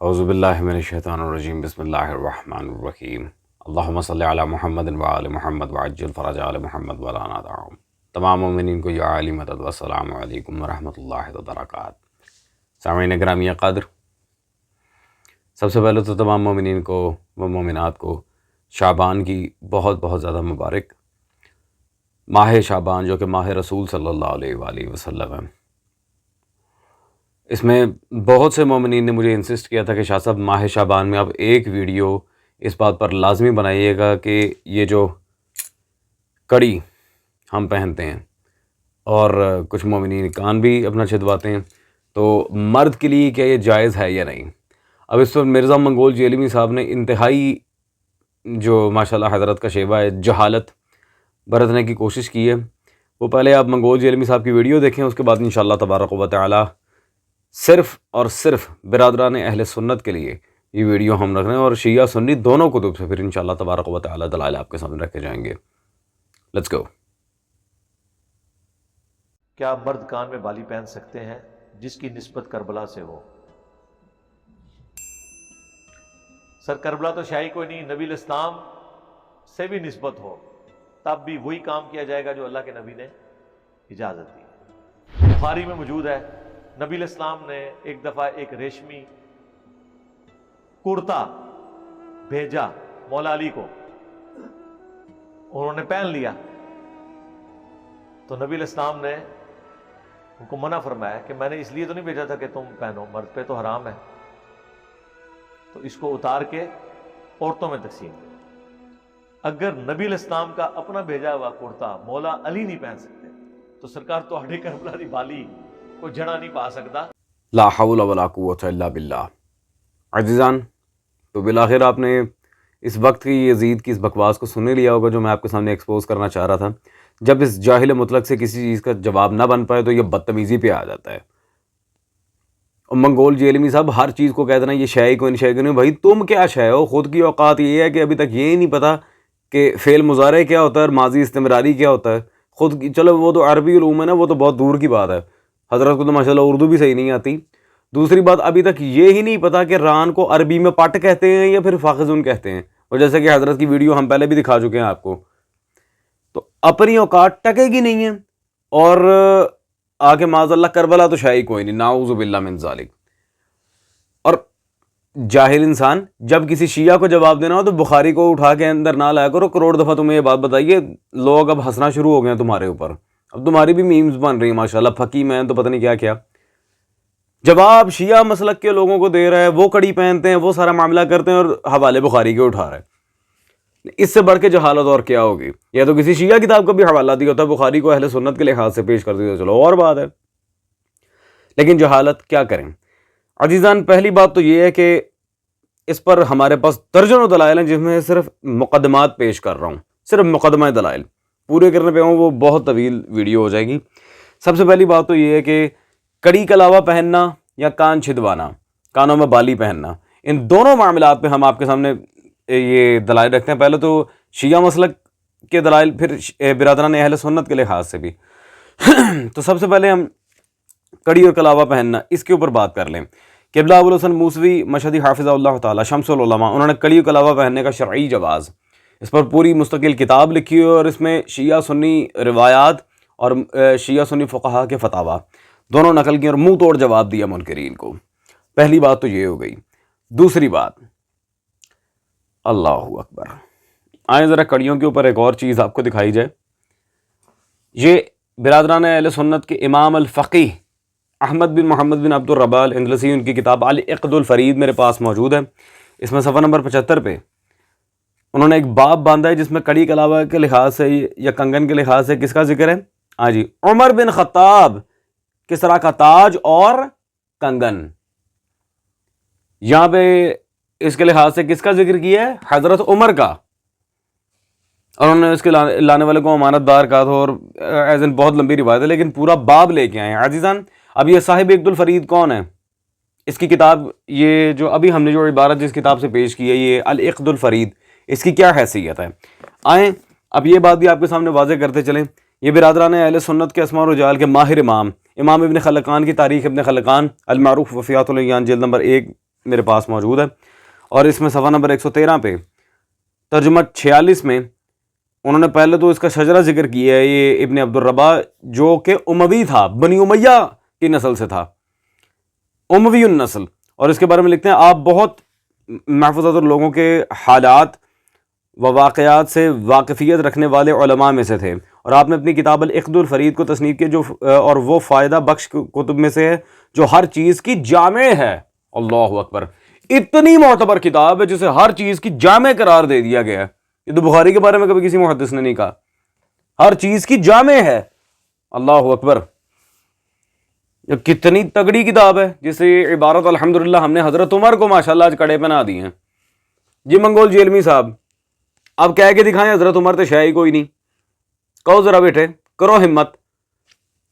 اعوذ باللہ من الشیطان الرجیم بسم اللہ الرحمن الرحیم اللہم صلی علی محمد وآل محمد وعجل فرج آل محمد ولا نادعهم۔ تمام مومنین کو یا علی مدد والسلام علیکم ورحمۃ اللہ وبرکاتہ۔ سامعین گرامی قدر، سب سے پہلے تو تمام مومنین کو و مومنات کو شعبان کی بہت بہت زیادہ مبارک ماہ شعبان، جو کہ ماہ رسول صلی اللہ علیہ وآلہ وسلم ہے۔ اس میں بہت سے مومنین نے مجھے انسسٹ کیا تھا کہ شاہ صاحب ماہ شعبان میں آپ ایک ویڈیو اس بات پر لازمی بنائیے گا کہ یہ جو کڑی ہم پہنتے ہیں اور کچھ مومنین کان بھی اپنا چھدواتے ہیں، تو مرد کے لیے کیا یہ جائز ہے یا نہیں۔ اب اس پر مرزا منگول جیلمی صاحب نے انتہائی جو ماشاءاللہ حضرت کا شیوا ہے جہالت برتنے کی کوشش کی ہے۔ وہ پہلے آپ منگول جیلمی صاحب کی ویڈیو دیکھیں، اس کے بعد انشاءاللہ تبارک و تعالی صرف اور صرف برادران اہل سنت کے لیے یہ ویڈیو ہم رکھ رہے ہیں، اور شیعہ سنی دونوں کتب سے پھر انشاءاللہ تبارک و تعالی دلائل آپ کے سامنے رکھے جائیں گے۔ Let's go. کیا مرد کان میں بالی پہن سکتے ہیں جس کی نسبت کربلا سے ہو؟ سر کربلا تو شاہی کوئی نہیں، نبی الاسلام سے بھی نسبت ہو تب بھی وہی کام کیا جائے گا جو اللہ کے نبی نے اجازت دی۔ بخاری میں موجود ہے، نبی الاسلام نے ایک دفعہ ایک ریشمی کرتا بھیجا مولا علی کو، انہوں نے پہن لیا تو نبی الاسلام نے ان کو منع فرمایا کہ میں نے اس لیے تو نہیں بھیجا تھا کہ تم پہنو، مرد پہ تو حرام ہے، تو اس کو اتار کے عورتوں میں تقسیم کرو۔ اگر نبی الاسلام کا اپنا بھیجا ہوا کرتا مولا علی نہیں پہن سکتے تو سرکار تہاڈی کربلا دی بالی کوئی جڑا نہیں پا سکتا۔ لا حول ولا قوت الا باللہ۔ عزیزان، تو بالآخر آپ نے اس وقت کی یزید کی اس بکواس کو سن لیا ہوگا جو میں آپ کے سامنے ایکسپوز کرنا چاہ رہا تھا۔ جب اس جاہل مطلق سے کسی چیز کا جواب نہ بن پائے تو یہ بدتمیزی پہ آ جاتا ہے، اور منگول جیلمی صاحب ہر چیز کو کہہ دینا یہ شے کو نہیں، شے کو نہیں۔ بھائی تم کیا شے ہو؟ خود کی اوقات یہ ہے کہ ابھی تک یہ نہیں پتہ کہ فعل مضارع کیا ہوتا ہے اور ماضی استمراری کیا ہوتا ہے۔ خود کی چلو وہ تو عربی علوم ہے نا، وہ تو بہت دور کی بات ہے، حضرت کو تو ماشاءاللہ اردو بھی صحیح نہیں آتی۔ دوسری بات، ابھی تک یہ ہی نہیں پتا کہ ران کو عربی میں پٹ کہتے ہیں یا پھر فاخذون کہتے ہیں، اور جیسے کہ حضرت کی ویڈیو ہم پہلے بھی دکھا چکے ہیں آپ کو۔ تو اپنی اوقات ٹکے گی نہیں ہے، اور آگے معاذ اللہ کربلا تو شاہی کوئی نہیں، نعوذ باللہ من ذالک۔ اور جاہل انسان جب کسی شیعہ کو جواب دینا ہو تو بخاری کو اٹھا کے اندر نہ لایا کرو۔ کروڑ دفعہ تمہیں یہ بات بتائیے، لوگ اب ہنسنا شروع ہو گئے ہیں تمہارے اوپر، اب تمہاری بھی میمز بن رہی ہیں ماشاءاللہ، پھکی میں تو پتہ نہیں کیا کیا جواب شیعہ مسلک کے لوگوں کو دے رہا ہے، وہ کڑی پہنتے ہیں، وہ سارا معاملہ کرتے ہیں، اور حوالے بخاری کے اٹھا رہا ہے۔ اس سے بڑھ کے جہالت اور کیا ہوگی؟ یا تو کسی شیعہ کتاب کا بھی حوالہ دیا ہوتا ہے، بخاری کو اہل سنت کے لحاظ سے پیش کر دیا، چلو اور بات ہے، لیکن جہالت کیا کریں۔ عزیزان، پہلی بات تو یہ ہے کہ اس پر ہمارے پاس درجنوں دلائل ہیں، جس میں صرف مقدمات پیش کر رہا ہوں، صرف مقدمہ دلائل پورے کرنے پہ ہوں وہ بہت طویل ویڈیو ہو جائے گی۔ سب سے پہلی بات تو یہ ہے کہ کڑی کے علاوہ پہننا یا کان چھدوانا، کانوں میں بالی پہننا، ان دونوں معاملات پہ ہم آپ کے سامنے یہ دلائل رکھتے ہیں۔ پہلے تو شیعہ مسلک کے دلائل، پھر برادران اہل سنت کے لحاظ سے بھی۔ تو سب سے پہلے ہم کڑی اور کلاوہ پہننا اس کے اوپر بات کر لیں۔ قبلہ ابوالحسن موسوی مشہدی حافظہ اللہ تعالی شمس العلماء، انہوں نے کڑی اور کلاوہ پہننے کا شرعی جواز، اس پر پوری مستقل کتاب لکھی ہے، اور اس میں شیعہ سنی روایات اور شیعہ سنی فقہا کے فتاویٰ دونوں نقل کی اور منہ توڑ جواب دیا منکرین کو۔ پہلی بات تو یہ ہو گئی۔ دوسری بات، اللہ اکبر، آئیں ذرا کڑیوں کے اوپر ایک اور چیز آپ کو دکھائی جائے۔ یہ برادران اہل سنت کے امام الفقیہ احمد بن محمد بن عبد الربہ الاندلسی، ان کی کتاب العقد الفرید میرے پاس موجود ہے، اس میں صفحہ نمبر 75 پہ انہوں نے ایک باب باندھا ہے جس میں کڑی کلاوہ کے لحاظ سے یا کنگن کے لحاظ سے کس کا ذکر ہے؟ ہاں جی، عمر بن خطاب، کسرا کا تاج اور کنگن۔ یہاں پہ اس کے لحاظ سے کس کا ذکر کیا ہے؟ حضرت عمر کا، اور انہوں نے اس کے لانے والے کو امانت دار کہا تھا، اور ایز ان بہت لمبی روایت ہے، لیکن پورا باب لے کے آئے ہیں۔ عزیزان، اب یہ صاحب عقد الفرید کون ہے؟ اس کی کتاب، یہ جو ابھی ہم نے جو عبارت جس کتاب سے پیش کی ہے، یہ العقد الفرید، اس کی کیا حیثیت ہے؟ آئیں اب یہ بات بھی آپ کے سامنے واضح کرتے چلیں۔ یہ برادران اہل سنت کے اسماء و رجال کے ماہر امام ابن خلقان کی تاریخ ابن خلقان المعروف وفیات العیان جلد نمبر 1 میرے پاس موجود ہے، اور اس میں صفحہ نمبر 113 پہ ترجمہ 46 میں انہوں نے پہلے تو اس کا شجرہ ذکر کیا ہے، یہ ابن عبد الربا جو کہ اموی تھا، بنی امیہ کی نسل سے تھا، اموی النسل، اور اس کے بارے میں لکھتے ہیں آپ بہت محفوظ لوگوں کے حالات و واقعات سے واقفیت رکھنے والے علماء میں سے تھے، اور آپ نے اپنی کتاب العقد الفرید کو تصنیف کیا، جو اور وہ فائدہ بخش کتب میں سے ہے جو ہر چیز کی جامع ہے۔ اللہ اکبر، اتنی معتبر کتاب ہے جسے ہر چیز کی جامع قرار دے دیا گیا ہے۔ یہ تو بخاری کے بارے میں کبھی کسی محدث نے نہیں کہا، ہر چیز کی جامع ہے۔ اللہ اکبر، یہ کتنی تگڑی کتاب ہے، جسے عبارت الحمدللہ ہم نے حضرت عمر کو ماشاءاللہ آج کڑے پہنا دی ہیں۔ جی منگول جیلمی صاحب، اب کہہ کے دکھائیں حضرت عمر تو شاید کوئی نہیں، کہو ذرا بیٹے، کرو ہمت،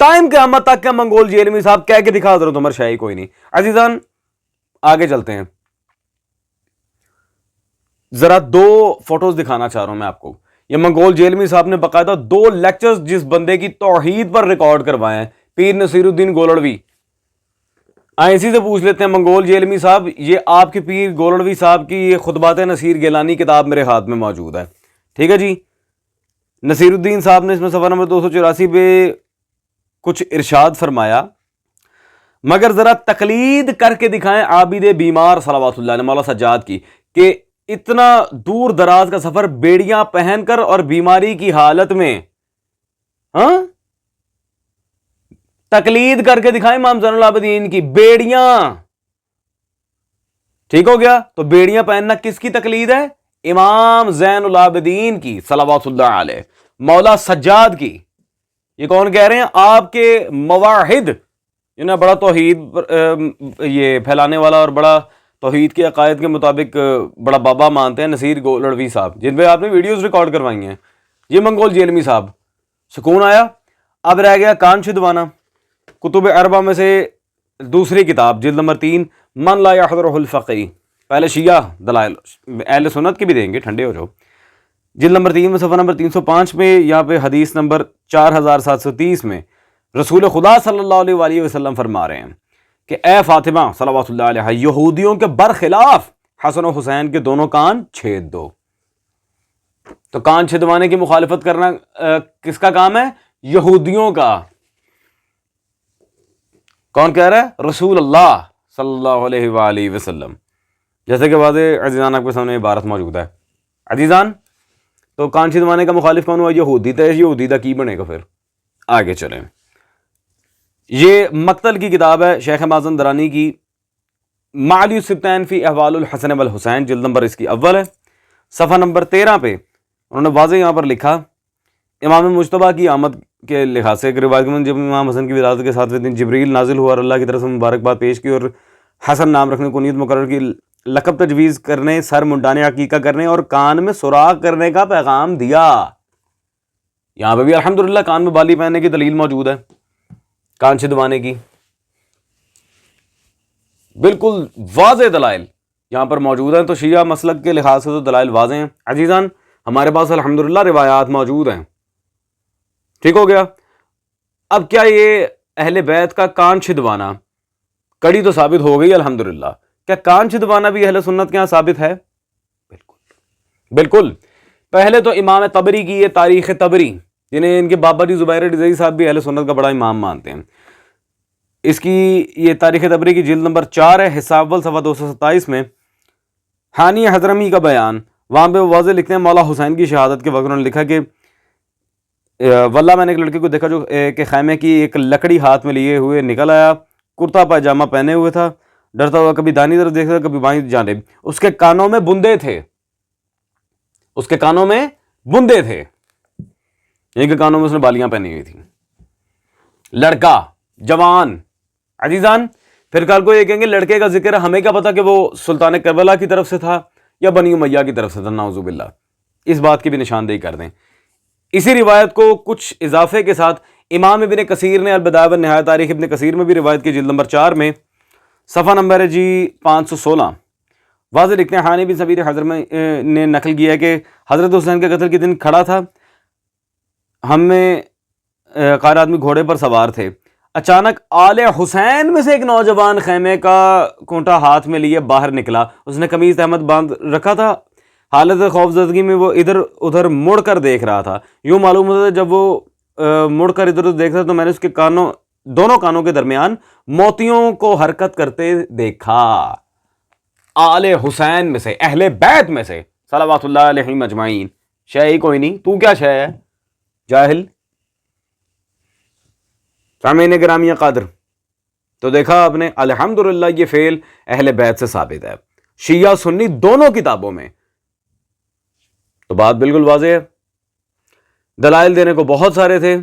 ٹائم قیامت تک کیا منگول جیلمی صاحب کہہ کے دکھا حضرت عمر شاید کوئی نہیں۔ عزیزان آگے چلتے ہیں، ذرا 2 فوٹوز دکھانا چاہ رہا ہوں میں آپ کو۔ یہ منگول جیلمی صاحب نے باقاعدہ 2 لیکچرز جس بندے کی توحید پر ریکارڈ کروائے ہیں، پیر نصیر الدین گولڑوی۔ اسی سے پوچھ لیتے ہیں منگول جیلمی صاحب، یہ آپ کے پیر گولڑوی صاحب کی یہ خطبات نصیر گیلانی کتاب میرے ہاتھ میں موجود ہے، ٹھیک ہے جی۔ نصیر الدین صاحب نے اس میں صفحہ نمبر 284 پہ کچھ ارشاد فرمایا، مگر ذرا تقلید کر کے دکھائیں عابد بیمار صلوات اللہ علیہ مولا سجاد کی، کہ اتنا دور دراز کا سفر بیڑیاں پہن کر اور بیماری کی حالت میں، ہاں تقلید کر کے دکھائیں امام زین العابدین کی، بیڑیاں، ٹھیک ہو گیا؟ تو بیڑیاں پہننا کس کی تقلید ہے؟ امام زین العابدین کی صلوات اللہ علیہ، مولا سجاد کی۔ یہ کون کہہ رہے ہیں؟ آپ کے مواحد، جنہیں بڑا توحید یہ پھیلانے والا اور بڑا توحید کے عقائد کے مطابق بڑا بابا مانتے ہیں، نصیر گولڑوی صاحب، جن پہ آپ نے ویڈیوز ریکارڈ کروائی ہیں۔ یہ منگول جیلمی صاحب، سکون آیا؟ اب رہ گیا کان چھدوانا، کتب اربع میں سے دوسری کتاب، جلد نمبر 3، من لا یحضرہ الفقی، پہلے شیعہ دلائل، اہل سنت کے بھی دیں گے، ٹھنڈے ہو جاؤ۔ جلد نمبر 3 میں صفحہ نمبر 305 میں، یہاں پہ حدیث نمبر 4730 میں رسول خدا صلی اللہ علیہ وآلہ وسلم فرما رہے ہیں کہ اے فاطمہ صلوات اللہ علیہ، یہودیوں کے برخلاف حسن و حسین کے دونوں کان چھید دو۔ تو کان چھدوانے کی مخالفت کرنا کس کا کام ہے؟ یہودیوں کا۔ کون کہہ رہا ہے؟ رسول اللہ صلی اللہ علیہ وآلہ وسلم، جیسے کہ واضح عزیزان آپ کے سامنے عبارت موجود ہے۔ عزیزان تو کان چھدوانے کا مخالف کون ہوا؟ یہودی۔ تو یہودی دا کی بنے گا پھر؟ آگے چلیں، یہ مقتل کی کتاب ہے شیخ مازن درانی کی، معلی السبتین فی احوال الحسن والحسین، جلد نمبر اس کی اول ہے، صفحہ نمبر 13 پہ انہوں نے واضح یہاں پر لکھا، امام مجتبیٰ کی آمد کے لحاظ سے ایک روایت میں جب امام حسن کی ولادت کے 7ویں دن جبریل نازل ہوا اور اللہ کی طرف سے مبارکباد پیش کی اور حسن نام رکھنے کو نیت مقرر کی، لقب تجویز کرنے، سر منڈانے، عقیقہ کرنے اور کان میں سوراخ کرنے کا پیغام دیا۔ یہاں پہ بھی الحمدللہ کان میں بالی پہننے کی دلیل موجود ہے، کان چھدوانے کی بالکل واضح دلائل یہاں پر موجود ہیں۔ تو شیعہ مسلک کے لحاظ سے تو دلائل واضح ہیں۔ عزیزان ہمارے پاس الحمدللہ روایات موجود ہیں، ٹھیک ہو گیا؟ اب کیا یہ اہل بیت کا کان چھدوانا، کڑی تو ثابت ہو گئی الحمدللہ، کیا کان چھدوانا بھی اہل سنت کے یہاں ثابت ہے؟ بالکل بالکل۔ پہلے تو امام طبری کی یہ تاریخ طبری، جنہیں ان کے بابا جی زبیر رضوی صاحب بھی اہل سنت کا بڑا امام مانتے ہیں، اس کی یہ تاریخ طبری کی جلد نمبر 4 ہے، حصہ اول، صفحہ 227 میں حانی حضرمی کا بیان، وہاں پہ واضح لکھتے ہیں مولا حسین کی شہادت کے وقت انہوں نے لکھا کہ واللہ میں نے ایک لڑکے کو دیکھا جو کہ خیمے کی ایک لکڑی ہاتھ میں لیے ہوئے نکل آیا، کرتا پاجامہ پہنے ہوئے تھا، ڈرتا ہوا کبھی دانی طرف دیکھتا کبھی بائیں جانب، اس کے کانوں میں بندے تھے، اس کے کانوں میں بندے تھے، یعنی کہ کانوں میں اس نے بالیاں پہنی ہوئی تھیں، لڑکا جوان۔ عزیزان پھر کل کو یہ کہیں گے لڑکے کا ذکر ہے، ہمیں کیا پتا کہ وہ سلطان کربلا کی طرف سے تھا یا بنی امیہ کی طرف سے تھا، نعوذ باللہ، اس بات کی بھی نشاندہی کر دیں۔ اسی روایت کو کچھ اضافے کے ساتھ امام ابن کثیر نے البدایہ والنہایہ تاریخ ابن کثیر میں بھی روایت کی جلد نمبر 4 میں صفحہ نمبر ہے جی 516 واضح لکھتے ہیں، حانی بن سبیر حضرت نے نقل کیا ہے کہ حضرت حسین کے قتل کے دن کھڑا تھا، ہم میں قائر آدمی گھوڑے پر سوار تھے، اچانک آل حسین میں سے ایک نوجوان خیمے کا کونٹا ہاتھ میں لیے باہر نکلا. اس نے قمیض تہمت باندھ رکھا تھا. حالت خوف زدگی میں وہ ادھر ادھر مڑ کر دیکھ رہا تھا. یوں معلوم ہوتا تھا جب وہ مڑ کر ادھر ادھر دیکھ رہا تو میں نے اس کے دونوں کانوں کے درمیان موتیوں کو حرکت کرتے دیکھا. آل حسین میں سے، اہل بیت میں سے، صلوات اللہ علیہم اجمعین. شے ہی کوئی نہیں، تو کیا شے ہے جاہل. سامعین گرامی قادر، تو دیکھا آپ نے الحمدللہ یہ فعل اہل بیت سے ثابت ہے شیعہ سنی دونوں کتابوں میں. تو بات بالکل واضح ہے. دلائل دینے کو بہت سارے تھے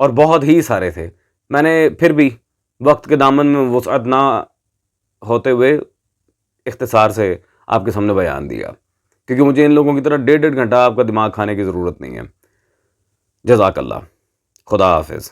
اور بہت ہی سارے تھے. میں نے پھر بھی وقت کے دامن میں وسعت نہ ہوتے ہوئے اختصار سے آپ کے سامنے بیان دیا، کیونکہ مجھے ان لوگوں کی طرح 1.5 گھنٹہ آپ کا دماغ کھانے کی ضرورت نہیں ہے. جزاک اللہ. خدا حافظ.